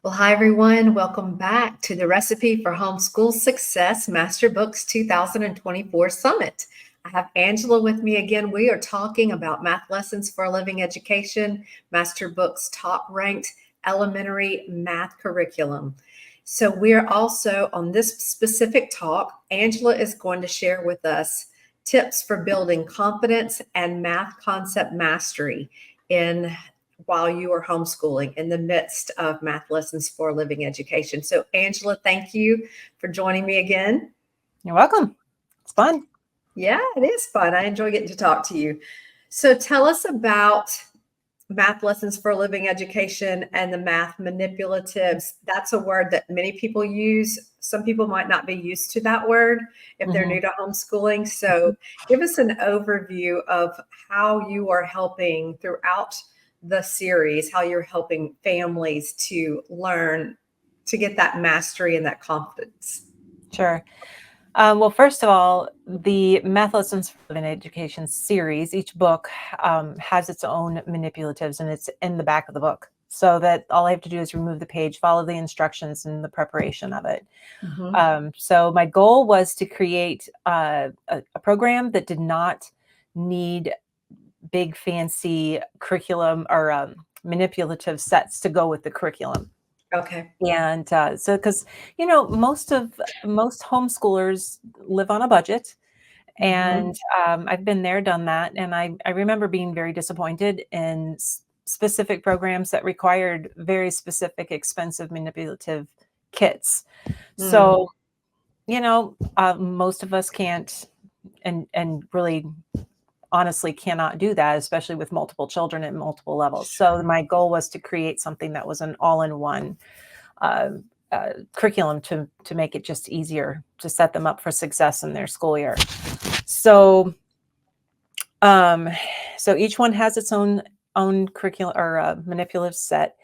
Well, hi everyone. Welcome back to the Recipe for Homeschool Success Masterbooks 2024 Summit. I have Angela with me again. We are talking about math lessons for a living education, Masterbooks top ranked elementary math curriculum. So we're also on this specific talk. Angela is going to share with us tips for building confidence and math concept mastery in while you are homeschooling in the midst of math lessons for living education. So, Angela, thank you for joining me again. You're welcome. It's fun. Yeah, it is fun. I enjoy getting to talk to you. So, tell us about math lessons for living education and the math manipulatives. That's a word that many people use. Some people might not be used to that word if they're new to homeschooling. So, give us an overview of how you are helping throughout the series, how you're helping families to learn to get that mastery and that confidence. Sure. Well, first of all, the Math Lessons for Living Education series, each book has its own manipulatives, and it's in the back of the book. So that all I have to do is remove the page, follow the instructions and the preparation of it. So my goal was to create a program that did not need big fancy curriculum or manipulative sets to go with the curriculum. Okay. And so, because most homeschoolers live on a budget, and I've been there, done that, and I remember being very disappointed in specific programs that required very specific, expensive manipulative kits. So, most of us can't, and really honestly cannot do that, especially with multiple children at multiple levels. So my goal was to create something that was an all-in-one curriculum to make it just easier to set them up for success in their school year. So, so each one has its own curriculum or manipulative set.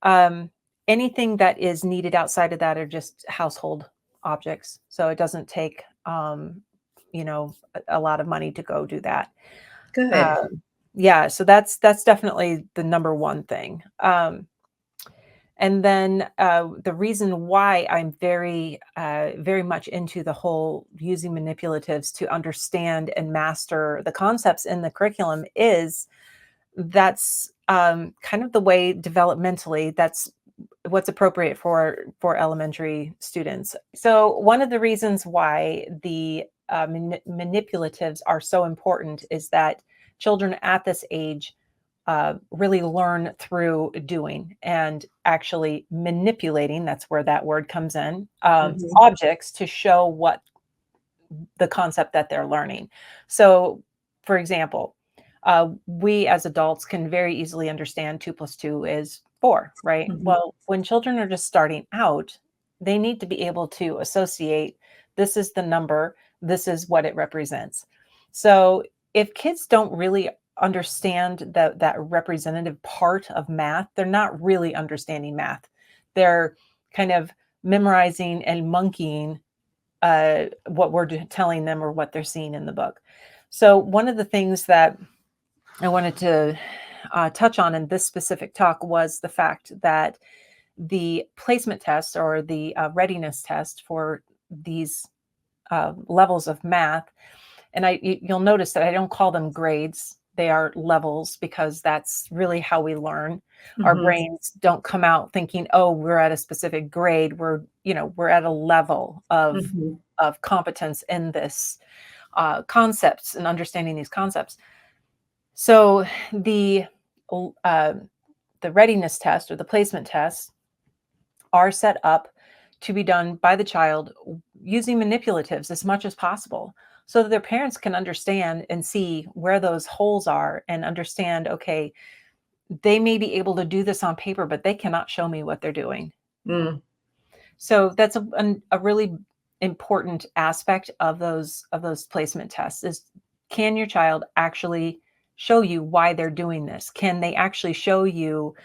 Anything that is needed outside of that are just household objects. So it doesn't take a lot of money to go do that. Good. Yeah, so that's definitely the number one thing. And then the reason why I'm very much into the whole using manipulatives to understand and master the concepts in the curriculum is that's kind of the way developmentally that's what's appropriate for elementary students. So one of the reasons why the manipulatives are so important is that children at this age really learn through doing and actually manipulating. That's where that word comes in, objects to show what the concept that they're learning. So, for example, we as adults can very easily understand 2 + 2 is 4, right? Well, when children are just starting out, they need to be able to associate this is the number, this is what it represents. So if kids don't really understand that representative part of math, they're not really understanding math. They're kind of memorizing and monkeying what we're telling them or what they're seeing in the book. So one of the things that I wanted to touch on in this specific talk was the fact that the placement test or the readiness test for these levels of math, and you'll notice that I don't call them grades. They are levels because that's really how we learn. Our brains don't come out thinking, oh, we're at a specific grade. We're at a level of competence in this concepts and understanding these concepts. So the readiness test or the placement tests are set up to be done by the child using manipulatives as much as possible so that their parents can understand and see where those holes are and understand, okay, they may be able to do this on paper, but they cannot show me what they're doing. So that's a really important aspect of those placement tests is, can your child actually show you why they're doing this? Can they actually show you,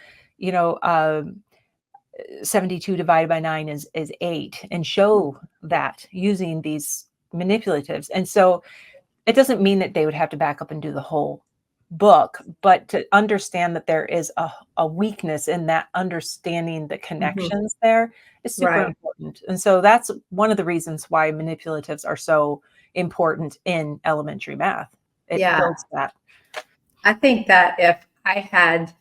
72 divided by 9 is 8 and show that using these manipulatives? And so it doesn't mean that they would have to back up and do the whole book, but to understand that there is a weakness in that understanding the Mhm. connections there is super Right. important. And so that's one of the reasons why manipulatives are so important in elementary math. It Yeah. builds that. I think that if I had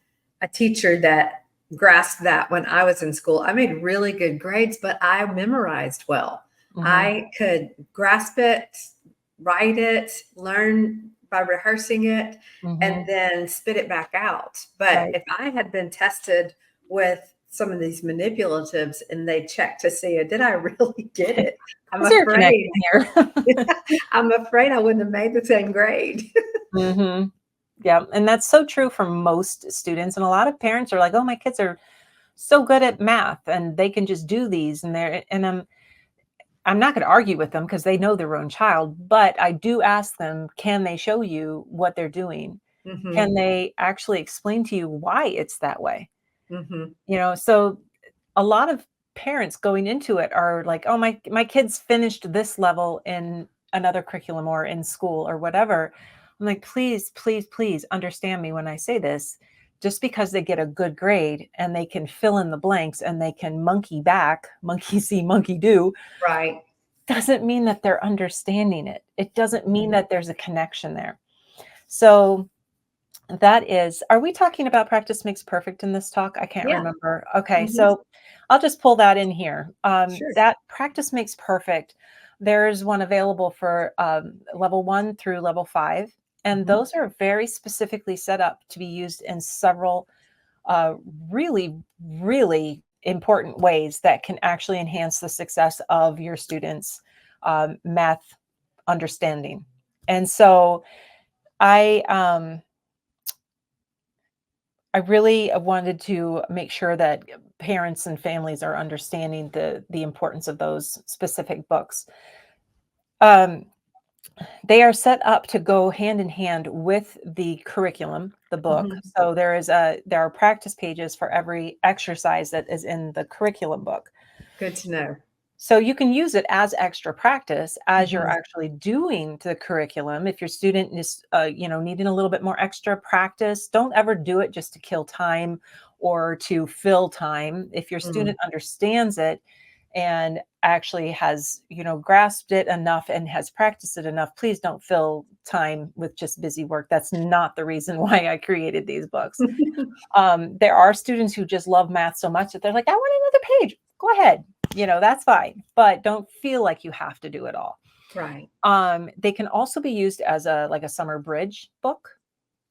a teacher that grasped that when I was in school, I made really good grades, but I memorized well. Mhm, I could grasp it, write it, learn by rehearsing it, and mhm, then spit it back out. But right. if I had been tested with some of these manipulatives and they checked to see, did I really get it? I'm Is there a afraid, connection here? I'm afraid I wouldn't have made the same grade. Mhm. Yeah, and that's so true for most students, and a lot of parents are like, "Oh, my kids are so good at math, and they can just do these," and they're and I'm not gonna argue with them because they know their own child, but I do ask them, can they show you what they're doing? Can Hmm. they actually explain to you why it's that way? Hmm. So a lot of parents going into it are like, "Oh, my kids finished this level in another curriculum or in school or whatever." I'm like, "Please, please, please understand me when I say this. Just because they get a good grade and they can fill in the blanks and they can monkey back, monkey see, monkey do, Right. doesn't mean that they're understanding it. It doesn't mean Mhm. that there's a connection there." So that is are we talking about practice makes perfect in this talk? I can't Yeah. remember. Okay, Mhm. so I'll just pull that in here. Sure. That practice makes perfect. There's one available for level 1 through level 5, and Mhm. those are very specifically set up to be used in several uh, really, really important ways that can actually enhance the success of your students' math understanding. And so I um, I really wanted to make sure that parents and families are understanding the importance of those specific books. Um, they are set up to go hand in hand with the curriculum, the book. Mhm. So there are practice pages for every exercise that is in the curriculum book. Good to know. So you can use it as extra practice as you're Mhm. actually doing the curriculum. If your student is, needing a little bit more extra practice, don't ever do it just to kill time or to fill time. If your Mm. student understands it and actually has, grasped it enough and has practiced it enough, please don't fill time with just busy work. That's not the reason why I created these books. There are students who just love math so much that they're like, I want another page. Go ahead. That's fine, but don't feel like you have to do it all. Right. They can also be used as a summer bridge book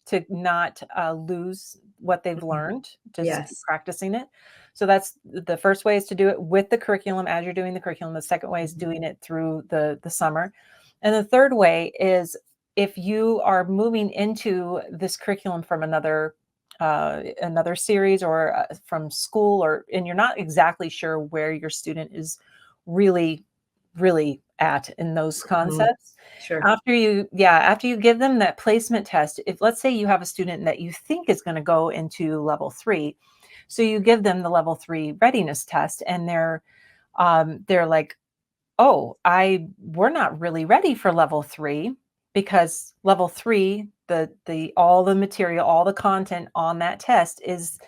to not lose what they've Mhm. learned, just keep Yes. practicing it. So that's the first way is to do it with the curriculum as you're doing the curriculum. The second way is Mhm. doing it through the summer. And the third way is if you are moving into this curriculum from another series or from school or and you're not exactly sure where your student is really really at in those Mhm. concepts Sure. after you give them that placement test, if let's say you have a student that you think is going to go into level 3, so you give them the level 3 readiness test and they're like, "Oh, I we're not really ready for level 3 because level 3, the all the material, all the content on that test is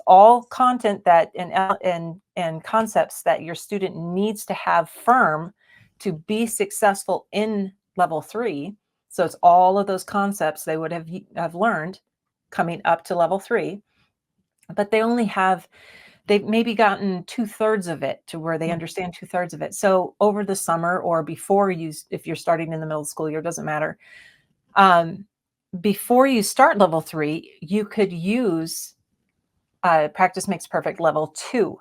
all content that and concepts that your student needs to have firm to be successful in level 3. So it's all of those concepts they would have learned coming up to level 3, but they've maybe gotten two-thirds of it to where they Mm. understand two-thirds of it. So over the summer or before if you're starting in the middle of the school year, doesn't matter. Um, before you start level 3, you could use Practice Makes Perfect level 2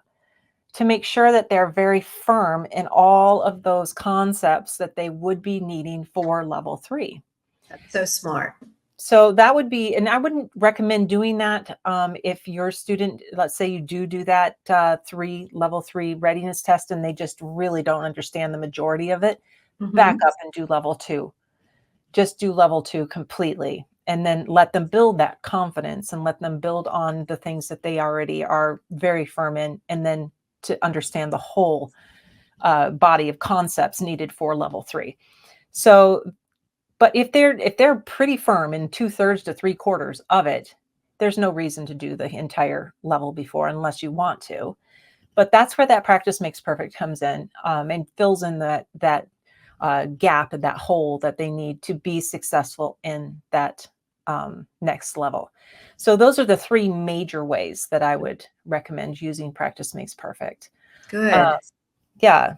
to make sure that they're very firm in all of those concepts that they would be needing for level 3. That's so smart. So that would be, and I wouldn't recommend doing that if your student, let's say you do that level 3 readiness test, and they just really don't understand the majority of it. Back Mhm. up and do level 2. Just do level 2 completely, and then let them build that confidence and let them build on the things that they already are very firm in, and then to understand the whole body of concepts needed for level 3. So But if they're pretty firm in 2/3 to 3/4 of it, there's no reason to do the entire level before unless you want to. But that's where that practice makes perfect comes in, and fills in that gap and that hole that they need to be successful in that next level. So those are the three major ways that I would recommend using practice makes perfect. Uh, Good. yeah.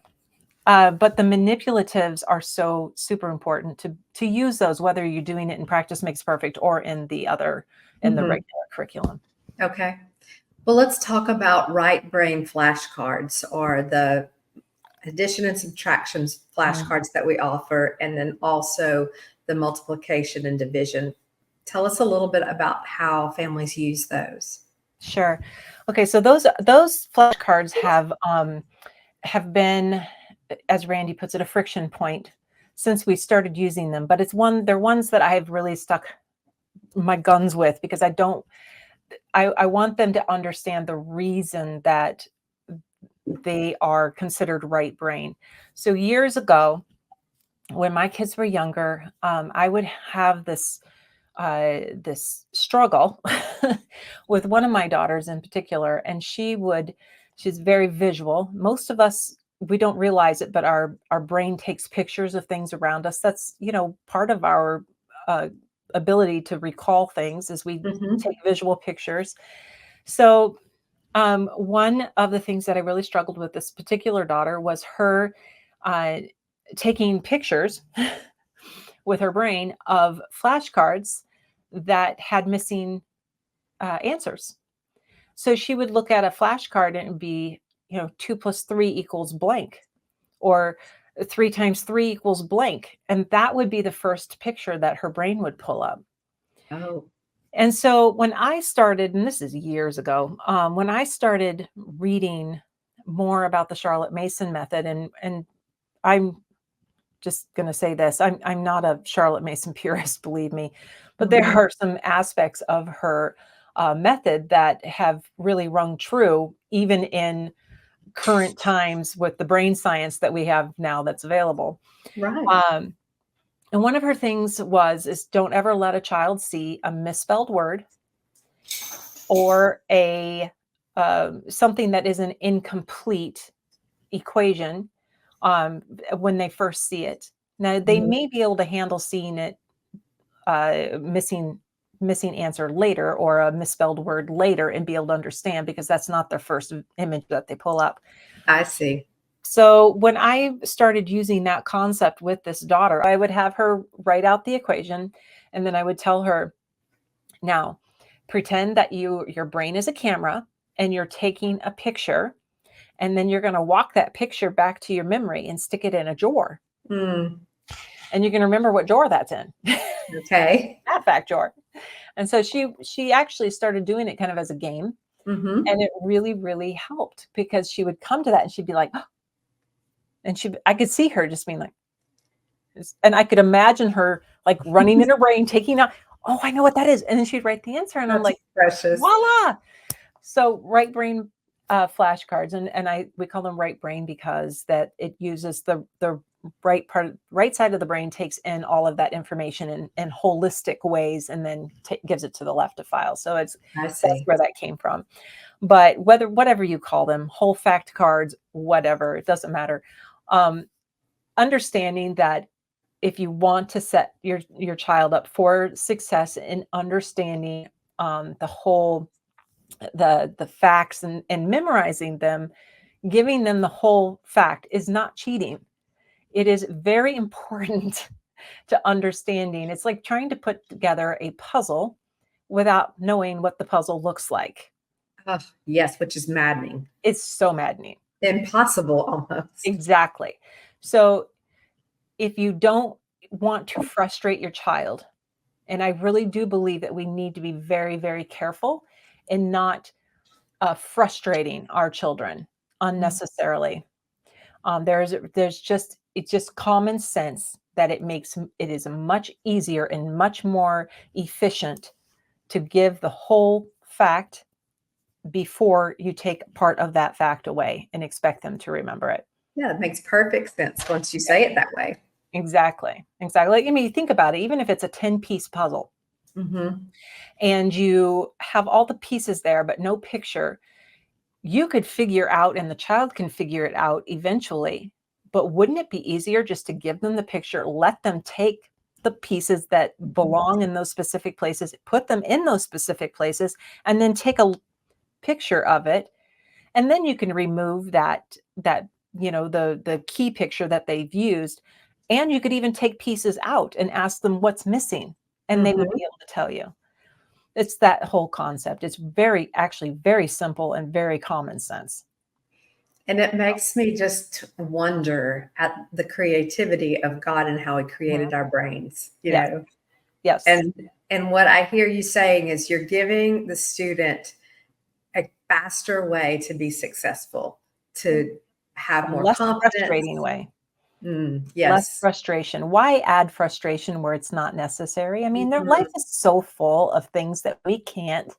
But the manipulatives are so super important to use those, whether you're doing it in practice makes perfect or in the Mhm. regular curriculum. Okay. Well, let's talk about right brain flashcards, or the addition and subtractions Mm, flashcards that we offer, and then also the multiplication and division. Tell us a little bit about how families use those. sure. Okay, so those flashcards have been, as Randy puts it, a friction point since we started using them. But they're ones that I've really stuck my guns with because I want them to understand the reason that they are considered right brain. So years ago, when my kids were younger, I would have this struggle with one of my daughters in particular, and she's very visual. Most of us, we don't realize it, but our brain takes pictures of things around us. That's, part of our uh, ability to recall things is we Mhm. take visual pictures. So one of the things that I really struggled with this particular daughter was her uh, taking pictures with her brain of flashcards that had missing answers. So she would look at a flashcard and it'd be, 2 plus 3 equals blank, or 3 times 3 equals blank. And that would be the first picture that her brain would pull up. Oh, And so when I started, and this is years ago, when I started reading more about the Charlotte Mason method, and I'm just going to say this, I'm not a Charlotte Mason purist, believe me, but there mhm. are some aspects of her method that have really rung true, even in current times with the brain science that we have now that's available. Right. Um, and one of her things is don't ever let a child see a misspelled word or a something that is an incomplete equation when they first see it. Now they Mhm. may be able to handle seeing it missing answer later or a misspelled word later and be able to understand because that's not their first image that they pull up. I see. So when I started using that concept with this daughter, I would have her write out the equation and then I would tell her, now pretend that your brain is a camera and you're taking a picture, and then you're going to walk that picture back to your memory and stick it in a drawer. Mm, And you can remember what drawer that's in. okay. That fact drawer. And so she actually started doing it kind of as a game, Mhm. and it really, really helped because she would come to that and she'd be like, "Oh," and I could see her just being like, and I could imagine her like running in her brain, taking out, oh, I know what that is. And then she'd write the answer. And I'm That's like, precious. voila. So right brain flashcards, and we call them right brain because that it uses the right side of the brain takes in all of that information in holistic ways, and then gives it to the left of file. So I that's see. where that came from. But whatever you call them, whole fact cards, whatever, it doesn't matter. Um, Understanding that if you want to set your child up for success in understanding the whole the facts and memorizing them, giving them the whole fact is not cheating. It is very important to understanding. It's like trying to put together a puzzle without knowing what the puzzle looks like. Oh, yes, which is maddening. It's so maddening. Impossible almost. Exactly. So if you don't want to frustrate your child, and I really do believe that we need to be very, very careful in not frustrating our children Mm. unnecessarily. There's just it's just common sense that it is much easier and much more efficient to give the whole fact before you take part of that fact away and expect them to remember it. Yeah, it makes perfect sense once you say it that way. Exactly. Exactly. I mean, think about it, even if it's a 10-piece puzzle Mm-hmm. and you have all the pieces there, but no picture, you could figure out, and the child can figure it out eventually. But wouldn't it be easier just to give them the picture, let them take the pieces that belong in those specific places, put them in those specific places, and then take a picture of it, and then you can remove that the key picture that they've used, and you could even take pieces out and ask them what's missing, and they would Mm-hmm. be able to tell you. It's that whole concept. It's very actually very simple and very common sense. And it makes me just wonder at the creativity of God and how He Mhm. created our brains, you Yes, know. yes. And what I hear you saying is you're giving the student a faster way to be successful, to have A more less confidence. frustrating way. Less Yes. frustration. Why add frustration where it's not necessary? I mean, their life Mhm. is so full of things that we can't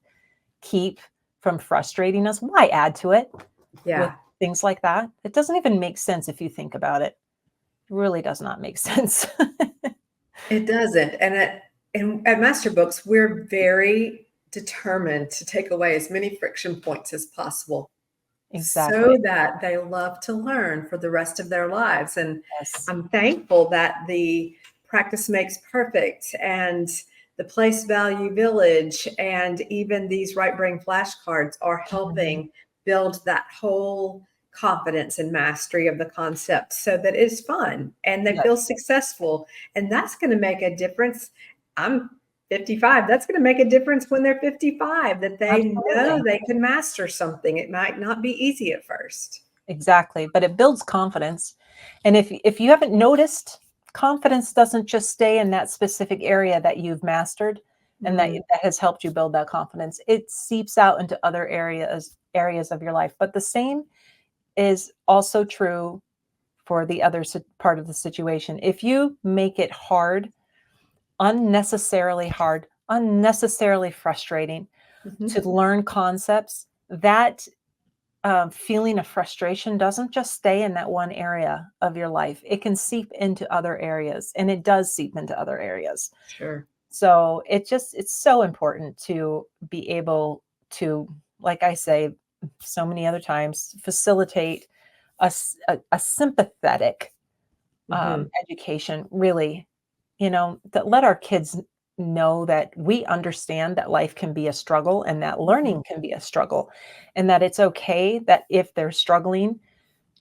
keep from frustrating us. Why add to it with Yeah, things like that? It doesn't even make sense if you think about it. It really does not make sense. it doesn't. And at Master Books, we're very determined to take away as many friction points as possible so Exactly. that they love to learn for the rest of their lives. And Yes. I'm thankful that the practice makes perfect and the place value village and even these right brain flashcards are Mhm. helping build that whole confidence and mastery of the concept so that it's fun and they feel Yes, successful. And that's going to make a difference. I'm 55. That's going to make a difference when they're 55, that they know absolutely. they can master something. It might not be easy at first. Exactly, but it builds confidence. And if you haven't noticed, confidence doesn't just stay in that specific area that you've mastered and that Mm, that has helped you build that confidence. It seeps out into other areas of your life. But the same is also true for the other part of the situation. If you make it hard, unnecessarily frustrating to mhm. learn concepts, that feeling of frustration doesn't just stay in that one area of your life. It can seep into other areas, and it does seep into other areas. Sure. So it's so important to be able to, like I say so many other times, facilitate a sympathetic Mhm. education, really, that let our kids know that we understand that life can be a struggle and that Mhm. learning can be a struggle, and that it's okay that if they're struggling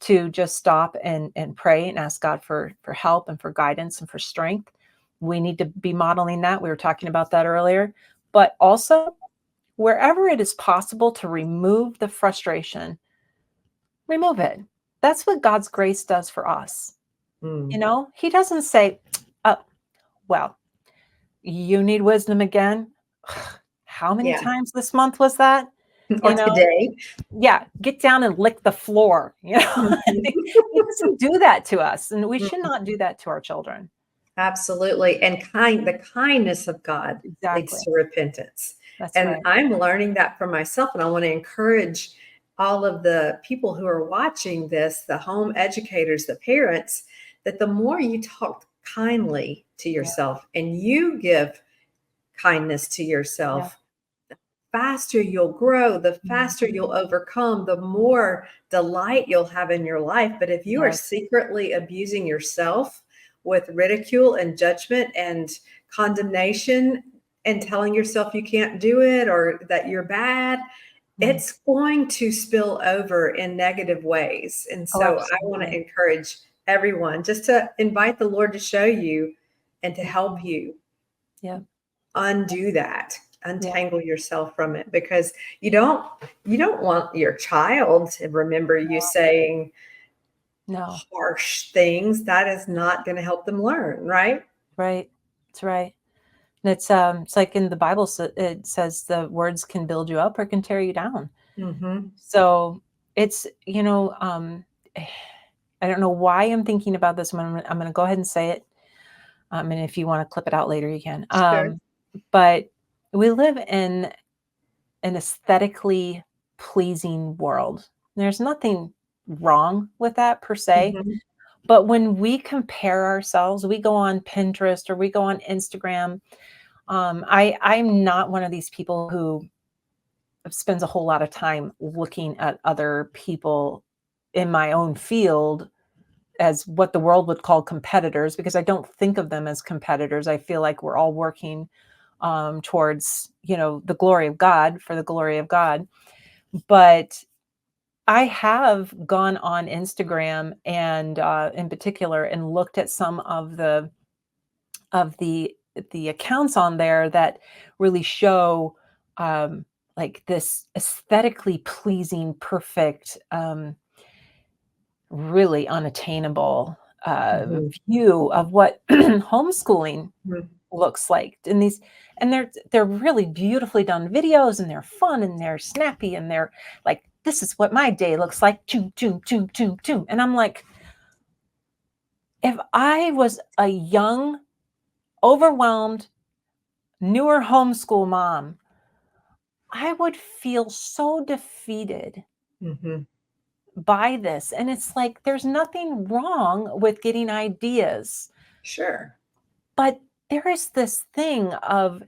to just stop and pray and ask God for help and for guidance and for strength. We need to be modeling that. We were talking about that earlier. But also, wherever it is possible to remove the frustration, remove it. That's what God's grace does for us. Mm. He doesn't say, oh, well, you need wisdom again. How many Yeah. times this month was that? Or You know, today. yeah, get down and lick the floor. Mhm. He doesn't do that to us, and we should Mm. not do that to our children. Absolutely. And the kindness of God leads Exactly. to repentance. That's And right. I'm learning that for myself. And I want to encourage all of the people who are watching this, the home educators, the parents, that the more you talk kindly to Yeah, yourself and you give kindness to yeah. yourself, faster you'll grow, the Mhm. faster you'll overcome, the more delight you'll have in your life. But if you are Yes, secretly abusing yourself with ridicule and judgment and condemnation and telling yourself you can't do it or that you're bad, mhm. it's going to spill over in negative ways. And Oh, so I want to absolutely. encourage everyone just to invite the Lord to show you and to help Mhm. you Yeah, undo that, yeah. untangle yourself from it, because you don't want your child to remember you saying No, harsh things. That is not going to help them learn, right? right. That's right. And it's like in the Bible, it says the words can build you up or can tear you down. Mm-hmm. So it's, I don't know why I'm thinking about this one. I'm going to go ahead and say it. And if you want to clip it out later, you can. Sure. But we live in an aesthetically pleasing world. There's nothing wrong with that per se, Mm-hmm. But when we compare ourselves, we go on Pinterest or we go on Instagram. I'm not one of these people who spends a whole lot of time looking at other people in my own field as what the world would call competitors, because I don't think of them as competitors. I feel like we're all working towards, the glory of God, for the glory of God. But I have gone on Instagram and in particular and looked at some of the accounts on there that really show um, like this aesthetically pleasing, perfect, really unattainable Mhm. view of what homeschooling Mhm. looks like. And they're really beautifully done videos, and they're fun, and they're snappy, and they're like, this is what my day looks like. Choom, choom, choom, choom, choom. And I'm like, if I was a young, overwhelmed, newer homeschool mom, I would feel so defeated Mhm. by this. And it's like, there's nothing wrong with getting ideas, Sure. but there is this thing of,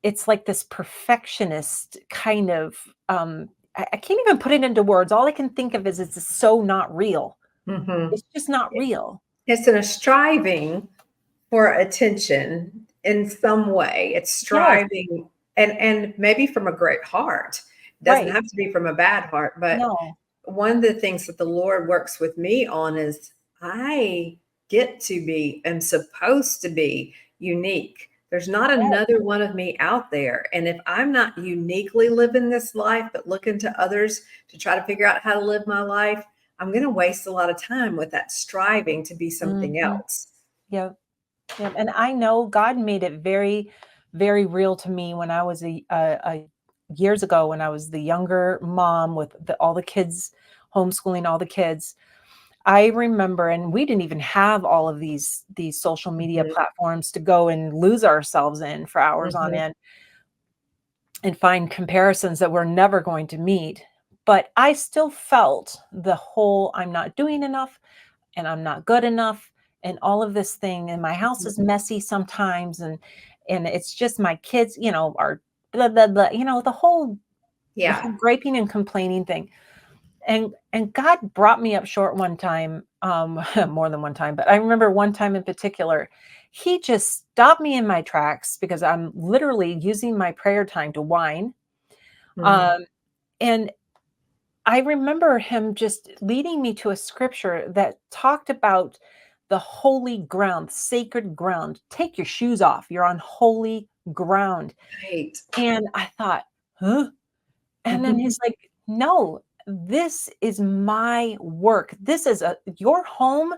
it's like this perfectionist kind of, I can't even put it into words. All I can think of is it's so not real. Mhm. It's just not real. It's in a striving for attention in some way. It's Yes, striving and maybe from a great heart. It doesn't right. have to be from a bad heart, but No. one of the things that the Lord works with me on is I get to be, am supposed to be unique. There's not Yes. another one of me out there. And if I'm not uniquely living this life, but looking to others to try to figure out how to live my life, I'm going to waste a lot of time with that striving to be something Mhm. else. Yep. Yep. And I know God made it very, very real to me when I was a years ago, when I was the younger mom with all the kids, homeschooling all the kids. I remember, and we didn't even have all of these social media Mhm, platforms to go and lose ourselves in for hours on mhm, end and find comparisons that we're never going to meet. But I still felt the whole I'm not doing enough and I'm not good enough and all of this thing. And my house mhm. is messy sometimes. And it's just my kids, are blah, blah, blah, the Yeah. whole griping and complaining thing. And God brought me up short one time, more than one time, but I remember one time in particular, he just stopped me in my tracks because I'm literally using my prayer time to whine. Mhm, Um, and I remember him just leading me to a scripture that talked about the holy ground, sacred ground. Take your shoes off. You're on holy ground. right. And I thought, huh? And then Mhm, he's like, "No, this is my work. Your home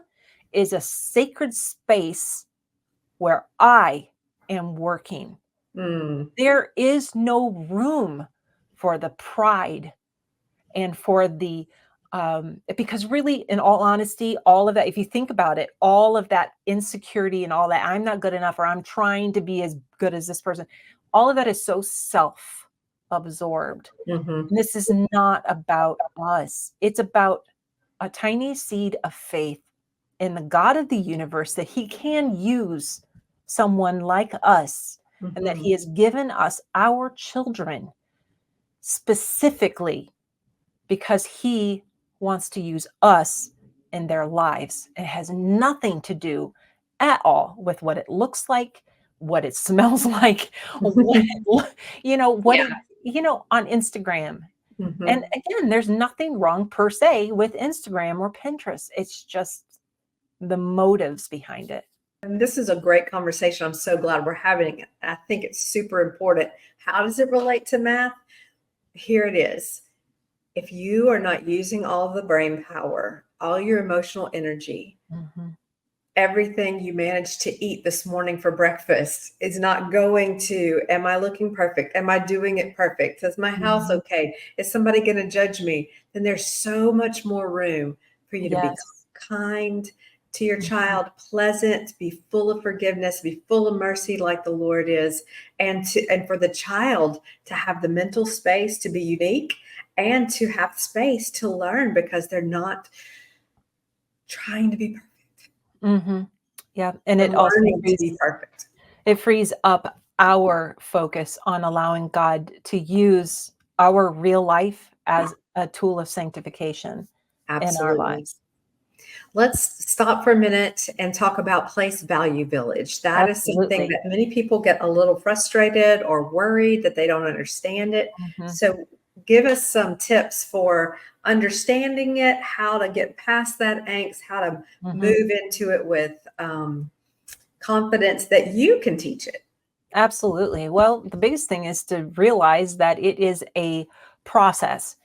is a sacred space where I am working. mm, There is no room for the pride and for the because really, in all honesty, all of that, if you think about it, all of that insecurity and all that, I'm not good enough or I'm trying to be as good as this person, all of that is so self-absorbed. mhm, And this is not about us. It's about a tiny seed of faith in the God of the universe, that he can use someone like us, and that mhm, he has given us our children specifically because he wants to use us in their lives. It has nothing to do at all with what it looks like, what it smells like, what what Yeah. it, on Instagram. And Mhm. again, there's nothing wrong per se with Instagram or Pinterest. It's just the motives behind it. And this is a great conversation. I'm so glad we're having it. I think it's super important. How does it relate to math? Here it is. If you are not using all the brain power, all your emotional energy, Mhm, everything you managed to eat this morning for breakfast is not going to, am I looking perfect? Am I doing it perfect? Is my house mhm. okay? Is somebody going to judge me? Then there's so much more room for you to be Yes. kind to your Mhm, child, pleasant, be full of forgiveness, be full of mercy like the Lord is, and for the child to have the mental space to be unique and to have space to learn because they're not trying to be perfect. Mhm. Yeah, and The it also learning to be perfect. frees up our focus on allowing God to use our real life as a tool of sanctification in our Absolutely. lives. Let's stop for a minute and talk about place value village. That is something Absolutely. that many people get a little frustrated or worried that they don't understand it. Mhm, So, give us some tips for understanding it, how to get past that angst, how to mhm. move into it with confidence that you can teach it. Absolutely. Well, the biggest thing is to realize that it is a process.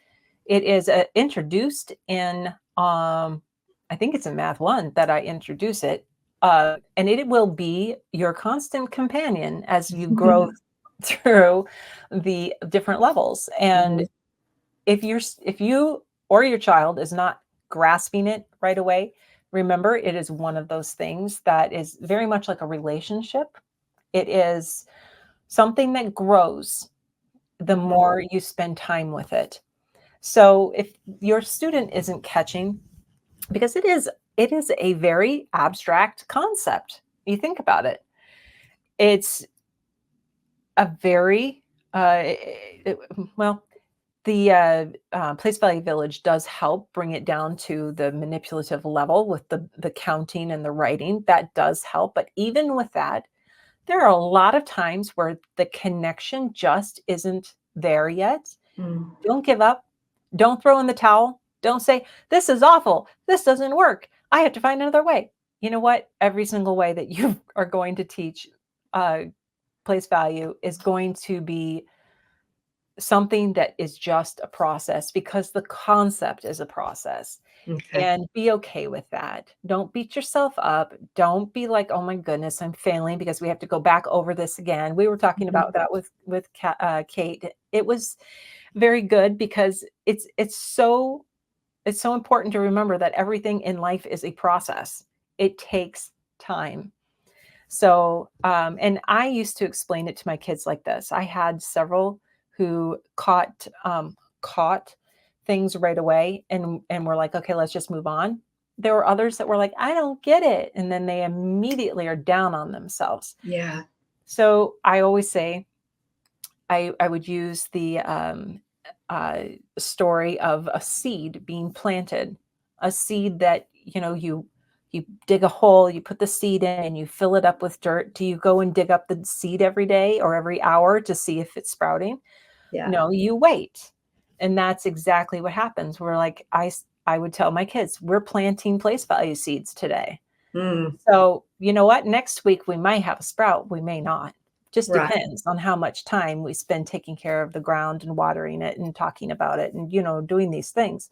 It is, introduced in, I think it's in Math 1 that I introduce it, and it will be your constant companion as you grow through the different levels, and Mhm. if you or your child is not grasping it right away, remember it is one of those things that is very much like a relationship. It is something that grows the Mhm. more you spend time with it. So if your student isn't catching, because it is a very abstract concept. You think about it. It's a very well, the place value village does help bring it down to the manipulative level with the counting and the writing. That does help, but even with that, there are a lot of times where the connection just isn't there yet. Mm. Don't give up. Don't throw in the towel. Don't say, "This is awful. This doesn't work. I have to find another way." You know what? Every single way that you are going to teach uh, place value is going to be something that is just a process because the concept is a process. Okay. And be okay with that. Don't beat yourself up. Don't be like, "Oh my goodness, I'm failing because we have to go back over this again." We were talking Mhm. about that with Kate. It was very good because it's so important to remember that everything in life is a process. It takes time. So, and I used to explain it to my kids like this. I had several who caught things right away and were like, "Okay, let's just move on." There were others that were like, "I don't get it," and then they immediately are down on themselves. Yeah. So I always say I would use the uh, story of a seed being planted, a seed that you dig a hole, you put the seed in, and you fill it up with dirt. Do you go and dig up the seed every day or every hour to see if it's sprouting? Yeah. No, you wait, and that's exactly what happens. We're like I would tell my kids, we're planting place value seeds today. Mm. So, you know what? Next week we might have a sprout, we may not. Just Right. depends on how much time we spend taking care of the ground and watering it and talking about it and doing these things.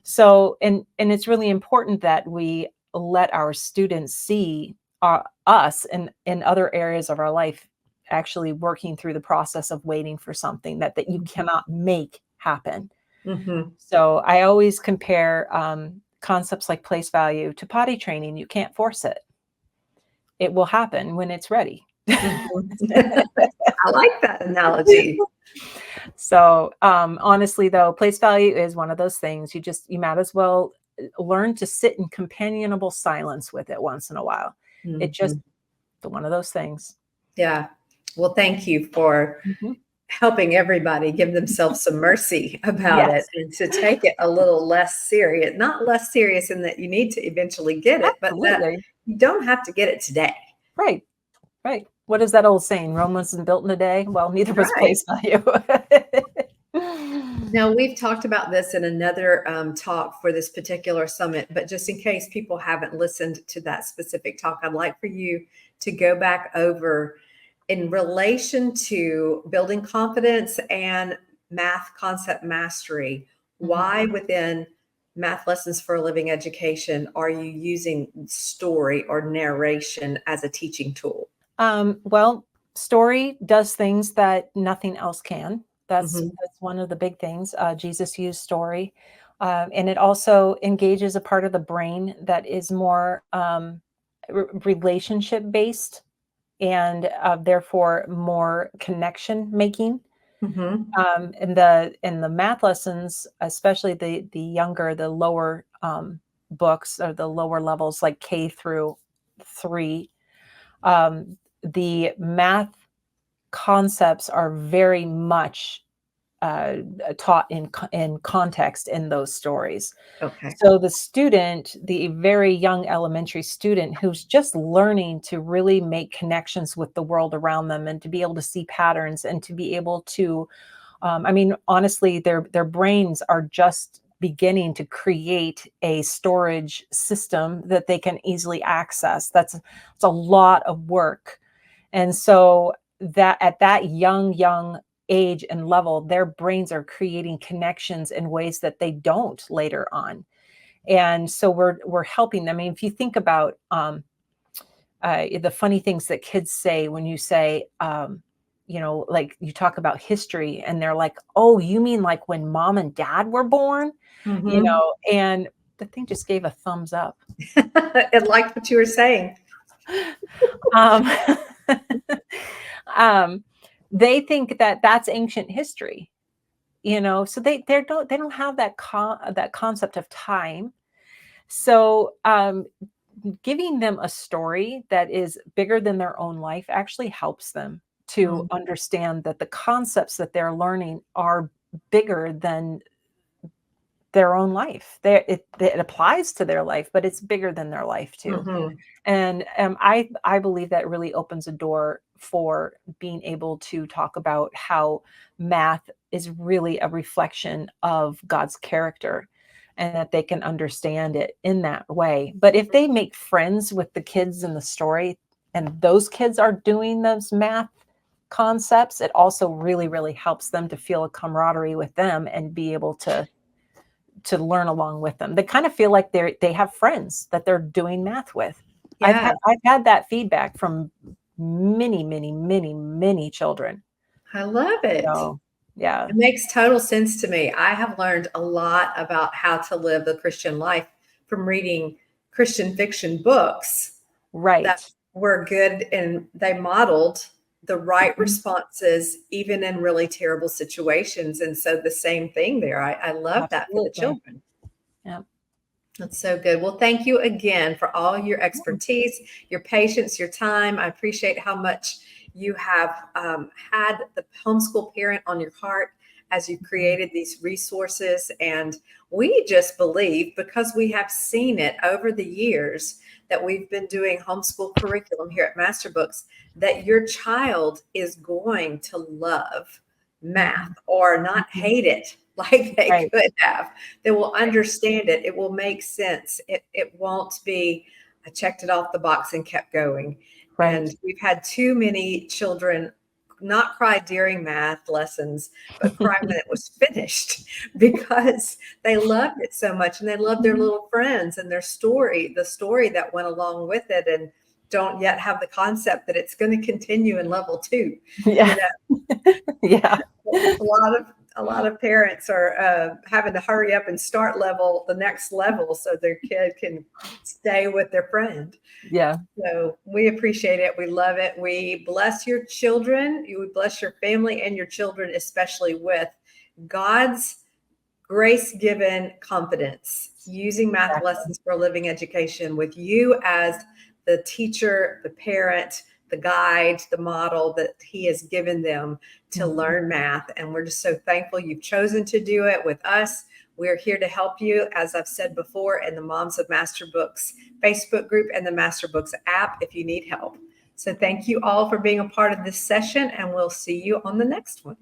So, and it's really important that we let our students see us in other areas of our life actually working through the process of waiting for something that you Mhm. cannot make happen. Mhm. So I always compare concepts like place value to potty training. You can't force it. It will happen when it's ready. Mhm. I like that analogy. So, honestly, though, place value is one of those things you might as well learn to sit in companionable silence with it once in a while. It just Mhm. one of those things. Yeah. Well, thank you for Mhm. helping everybody give themselves some mercy about it Yes, and to take it a little less serious. Not less serious in that you need to eventually get it, but that absolutely. you don't have to get it today. Right, right. What is that old saying? Rome wasn't built in a day. Well, neither was Right. place value. Now, we've talked about this in another talk for this particular summit, but just in case people haven't listened to that specific talk, I'd like for you to go back over in relation to building confidence and math concept mastery. Mhm. Why within math lessons for a living education are you using story or narration as a teaching tool? Well, story does things that nothing else can. That's Hmm. that's one of the big things. Jesus used story, and it also engages a part of the brain that is more relationship based and therefore more connection making. Hmm. In the math lessons, especially the younger, the lower. books or the lower levels, like K through 3, the math concepts are very much taught in context in those stories. Okay. So the student, the very young elementary student who's just learning to really make connections with the world around them and to be able to see patterns and to be able to, I mean, honestly, their brains are just beginning to create a storage system that they can easily access. It's a lot of work. And so that at that young age and level, their brains are creating connections in ways that they don't later on. And so we're helping them. I mean, if you think about the funny things that kids say when you say, like you talk about history, and they're like, "Oh, you mean like when mom and dad were born?" Mm-hmm. And the thing just gave a thumbs up. It liked what you were saying. Um, um, they think that that's ancient history, so they don't have that concept of time. So giving them a story that is bigger than their own life actually helps them to Mm, understand that the concepts that they're learning are bigger than their own life. It applies to their life, but it's bigger than their life too. mhm. And I believe that really opens a door for being able to talk about how math is really a reflection of God's character, and that they can understand it in that way. But if they make friends with the kids in the story, and those kids are doing those math concepts, it also really, really helps them to feel a camaraderie with them and be able to learn along with them. They kind of feel like they have friends that they're doing math with. Yeah, I've had that feedback from many, many, many, many children. I love it. So, yeah, It makes total sense to me. I have learned a lot about how to live the Christian life from reading Christian fiction books that right. were good and they modeled the right Mhm. responses even in really terrible situations. And so the same thing there. I love that for the Absolutely. children. Yeah. That's so good. Well, thank you again for all your Mm, expertise, your patience, your time. I appreciate how much you have had the homeschool parent on your heart as you mhm, created these resources. And we just believe, because we have seen it over the years that we've been doing homeschool curriculum here at Masterbooks, that your child is going to love math mhm, or not mhm. hate it like they Right, could have. They will right, understand it. It will make sense. It won't be, I checked it off the box and kept going. right. And we've had too many children not cry during math lessons, but cry when it was finished because they loved it so much and they loved their Mhm. little friends and their story, the story that went along with it, and don't yet have the concept that it's going to continue in level two. You Yeah. know, Yeah. a lot of a lot of parents are having to hurry up and start the next level so their kid can stay with their friend. Yeah. So we appreciate it. We love it. We bless your children. You would bless your family and your children, especially with God's grace given confidence, using math Exactly. lessons for a living education with you as the teacher, the parent, the guide, the model that He has given them to Mhm. learn math. And we're just so thankful you've chosen to do it with us. We're here to help you, as I've said before, in the Moms of Master Books Facebook group and the Master Books app if you need help. So thank you all for being a part of this session, and we'll see you on the next one.